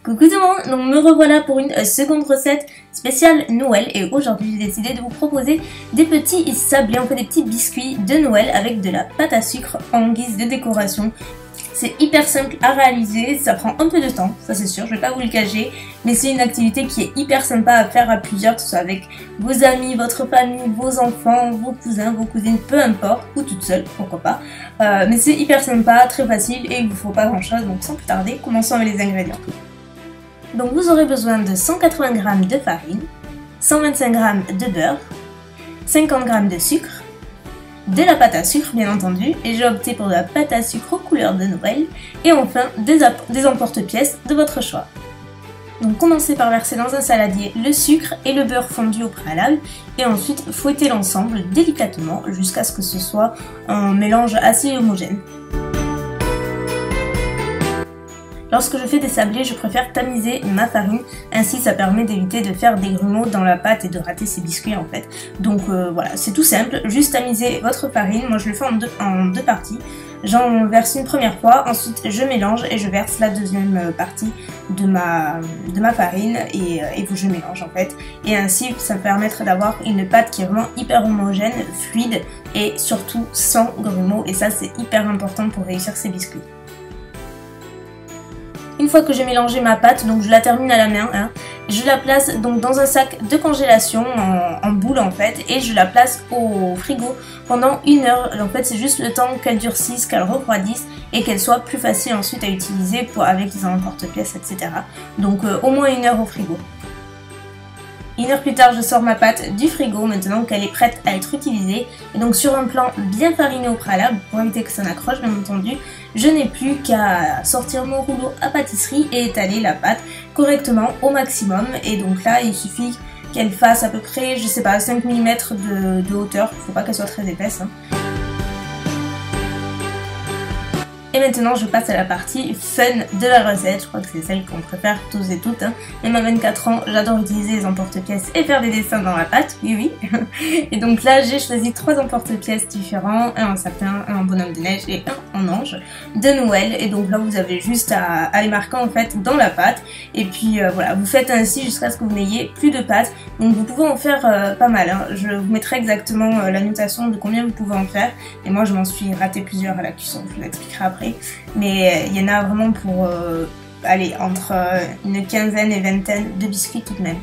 Coucou tout le monde, donc me revoilà pour une seconde recette spéciale Noël et aujourd'hui j'ai décidé de vous proposer des petits sablés, en fait des petits biscuits de Noël avec de la pâte à sucre en guise de décoration. C'est hyper simple à réaliser, ça prend un peu de temps, ça c'est sûr, je vais pas vous le cacher, mais c'est une activité qui est hyper sympa à faire à plusieurs, que ce soit avec vos amis, votre famille, vos enfants, vos cousins, vos cousines, peu importe, ou toute seule, pourquoi pas. Mais c'est hyper sympa, très facile et il vous faut pas grand chose, donc sans plus tarder, commençons avec les ingrédients. Donc vous aurez besoin de 180 g de farine, 125 g de beurre, 50 g de sucre, de la pâte à sucre bien entendu, et j'ai opté pour de la pâte à sucre aux couleurs de Noël, et enfin des emporte-pièces de votre choix. Donc commencez par verser dans un saladier le sucre et le beurre fondu au préalable, et ensuite fouettez l'ensemble délicatement jusqu'à ce que ce soit un mélange assez homogène. Lorsque je fais des sablés, je préfère tamiser ma farine, ainsi ça permet d'éviter de faire des grumeaux dans la pâte et de rater ces biscuits en fait. Donc voilà, c'est tout simple, juste tamiser votre farine, moi je le fais en deux parties. J'en verse une première fois, ensuite je mélange et je verse la deuxième partie de ma farine et je mélange en fait. Et ainsi ça me permettra d'avoir une pâte qui est vraiment hyper homogène, fluide et surtout sans grumeaux, et ça c'est hyper important pour réussir ces biscuits. Une fois que j'ai mélangé ma pâte, donc je la termine à la main, je la place donc dans un sac de congélation en boule en fait, et je la place au frigo pendant 1 heure. En fait c'est juste le temps qu'elle durcisse, qu'elle refroidisse et qu'elle soit plus facile ensuite à utiliser avec les emporte-pièces, etc. Donc au moins 1 heure au frigo. 1 heure plus tard, je sors ma pâte du frigo maintenant qu'elle est prête à être utilisée. Et donc sur un plan bien fariné au préalable, pour éviter que ça n'accroche bien entendu, je n'ai plus qu'à sortir mon rouleau à pâtisserie et étaler la pâte correctement au maximum. Et donc là, il suffit qu'elle fasse à peu près, je sais pas, 5 mm de hauteur, il ne faut pas qu'elle soit très épaisse. Et maintenant je passe à la partie fun de la recette, je crois que c'est celle qu'on préfère tous et toutes. Même à 24 ans, j'adore utiliser les emporte-pièces et faire des dessins dans la pâte, oui oui. Et donc là j'ai choisi 3 emporte-pièces différents, un en sapin, un en bonhomme de neige et un en ange de Noël. Et donc là vous avez juste à les marquer en fait dans la pâte. Et puis voilà, vous faites ainsi jusqu'à ce que vous n'ayez plus de pâte. Donc vous pouvez en faire pas mal, je vous mettrai exactement la notation de combien vous pouvez en faire. Et moi je m'en suis raté plusieurs à la cuisson, je vous l'expliquerai après. Mais il y en a vraiment pour aller entre une quinzaine et vingtaine de biscuits tout de même.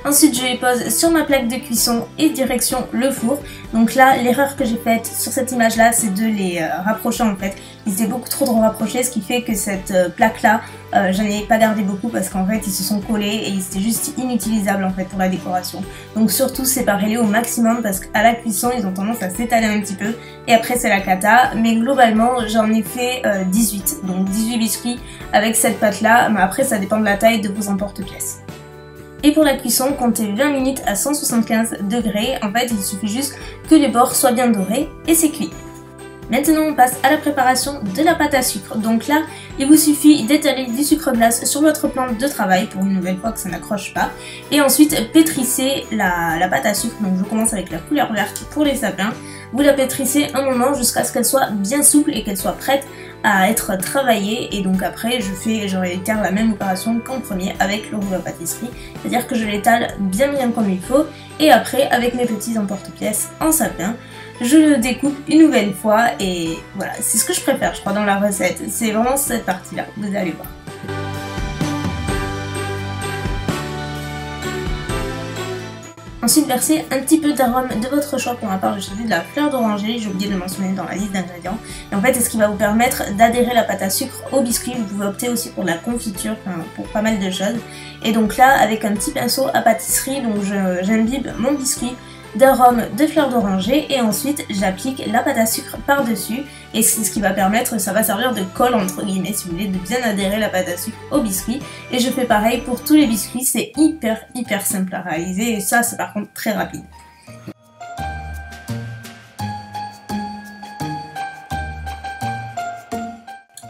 Ensuite, je les pose sur ma plaque de cuisson et direction le four. Donc là, l'erreur que j'ai faite sur cette image-là, c'est de les rapprocher en fait. Ils étaient beaucoup trop rapprochés, ce qui fait que cette plaque-là, j'en ai pas gardé beaucoup parce qu'en fait, ils se sont collés et ils étaient juste inutilisables en fait pour la décoration. Donc surtout, séparez-les au maximum parce qu'à la cuisson, ils ont tendance à s'étaler un petit peu. Et après, c'est la cata. Mais globalement, j'en ai fait 18. Donc 18 biscuits avec cette pâte-là. Mais après, ça dépend de la taille de vos emporte-pièces. Et pour la cuisson, comptez 20 minutes à 175 degrés. En fait, il suffit juste que les bords soient bien dorés et c'est cuit. Maintenant, on passe à la préparation de la pâte à sucre. Donc là, il vous suffit d'étaler du sucre glace sur votre planche de travail pour une nouvelle fois que ça n'accroche pas. Et ensuite, pétrissez la pâte à sucre. Donc je commence avec la couleur verte pour les sapins. Vous la pétrissez un moment jusqu'à ce qu'elle soit bien souple et qu'elle soit prête à être travaillée. Et donc après, je réitère la même opération qu'en premier avec le rouleau à pâtisserie. C'est-à-dire que je l'étale bien comme il faut. Et après, avec mes petits emporte-pièces en sapin, je le découpe une nouvelle fois et voilà, c'est ce que je préfère je crois dans la recette, c'est vraiment cette partie là, vous allez voir. Ensuite, versez un petit peu d'arôme de votre choix. Pour ma part, j'ai choisi de la fleur d'oranger, j'ai oublié de le mentionner dans la liste d'ingrédients. Et en fait, c'est ce qui va vous permettre d'adhérer la pâte à sucre au biscuit. Vous pouvez opter aussi pour de la confiture, pour pas mal de choses. Et donc là, avec un petit pinceau à pâtisserie, donc j'imbibe mon biscuit d'arôme de fleur d'oranger et ensuite j'applique la pâte à sucre par-dessus et c'est ce qui va permettre, ça va servir de colle entre guillemets si vous voulez, de bien adhérer la pâte à sucre au biscuit. Et je fais pareil pour tous les biscuits, c'est hyper simple à réaliser et ça c'est par contre très rapide.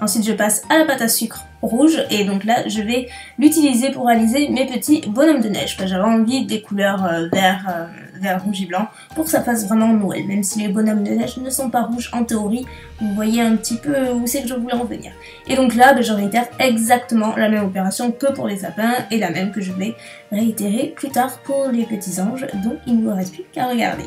Ensuite je passe à la pâte à sucre rouge et donc là je vais l'utiliser pour réaliser mes petits bonhommes de neige. J'avais envie des couleurs vert vert, rouge et blanc pour que ça fasse vraiment Noël. Même si les bonhommes de neige ne sont pas rouges en théorie, vous voyez un petit peu où c'est que je voulais en venir. Et donc là, je réitère exactement la même opération que pour les sapins et la même que je vais réitérer plus tard pour les petits anges. Donc il ne vous reste plus qu'à regarder.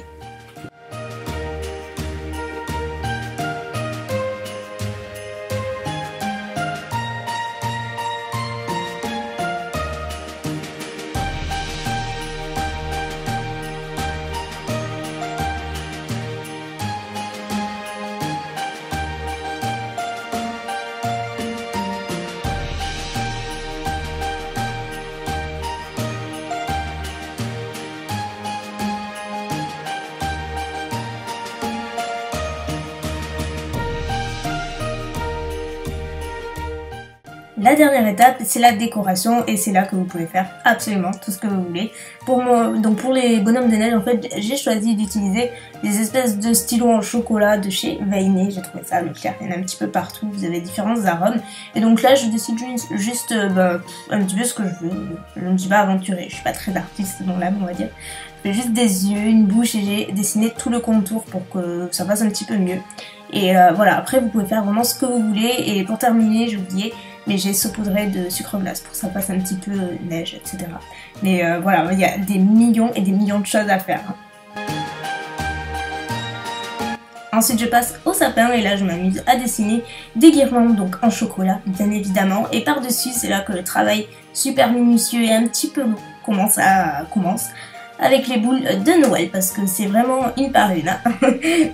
La dernière étape, c'est la décoration et c'est là que vous pouvez faire absolument tout ce que vous voulez. Pour moi, donc pour les bonhommes de neige, en fait, j'ai choisi d'utiliser des espèces de stylos en chocolat de chez Vainé. J'ai trouvé ça à Leclerc, il y en a un petit peu partout, vous avez différents arômes. Et donc là, je décide juste un petit peu ce que je veux. Je ne suis pas aventurée, je suis pas très artiste dans l'âme, on va dire. Je fais juste des yeux, une bouche et j'ai dessiné tout le contour pour que ça fasse un petit peu mieux. Et voilà, après vous pouvez faire vraiment ce que vous voulez. Et pour terminer, j'ai oublié, mais j'ai saupoudré de sucre glace pour que ça fasse un petit peu neige, etc. Mais voilà, il y a des millions et des millions de choses à faire. Ensuite je passe au sapin et là je m'amuse à dessiner des guirlandes donc en chocolat bien évidemment. Et par dessus c'est là que le travail super minutieux et un petit peu long commence avec les boules de Noël parce que c'est vraiment une par une. Hein.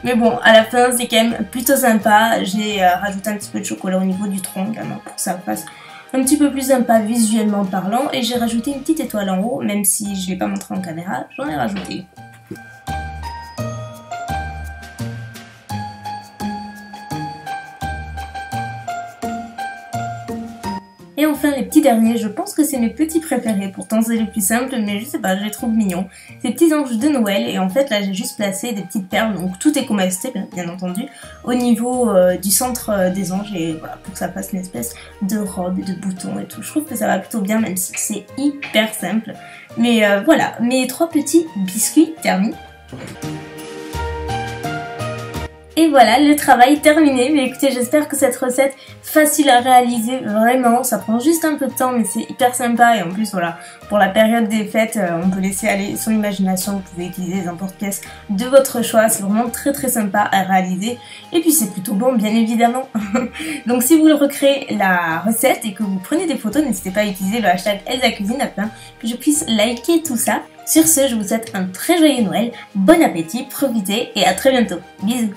Mais bon, à la fin c'est quand même plutôt sympa. J'ai rajouté un petit peu de chocolat au niveau du tronc également pour que ça fasse un petit peu plus sympa visuellement parlant. Et j'ai rajouté une petite étoile en haut, même si je ne l'ai pas montré en caméra, j'en ai rajouté. Et enfin les petits derniers, je pense que c'est mes petits préférés, pourtant c'est les plus simples mais je sais pas, je les trouve mignons. Ces petits anges de Noël et en fait là j'ai juste placé des petites perles, donc tout est comestible bien entendu, au niveau du centre des anges et voilà, pour que ça fasse une espèce de robe, de boutons et tout. Je trouve que ça va plutôt bien même si c'est hyper simple. Mais voilà, mes 3 petits biscuits terminés. Et voilà, le travail terminé. Mais écoutez, j'espère que cette recette facile à réaliser, vraiment, ça prend juste un peu de temps mais c'est hyper sympa. Et en plus voilà, pour la période des fêtes, on peut laisser aller son imagination, vous pouvez utiliser les emporte-pièces de votre choix, c'est vraiment très sympa à réaliser. Et puis c'est plutôt bon bien évidemment. Donc si vous recréez la recette et que vous prenez des photos, n'hésitez pas à utiliser le hashtag ElsaCuisine afin que je puisse liker tout ça. Sur ce, je vous souhaite un très joyeux Noël, bon appétit, profitez et à très bientôt. Bisous.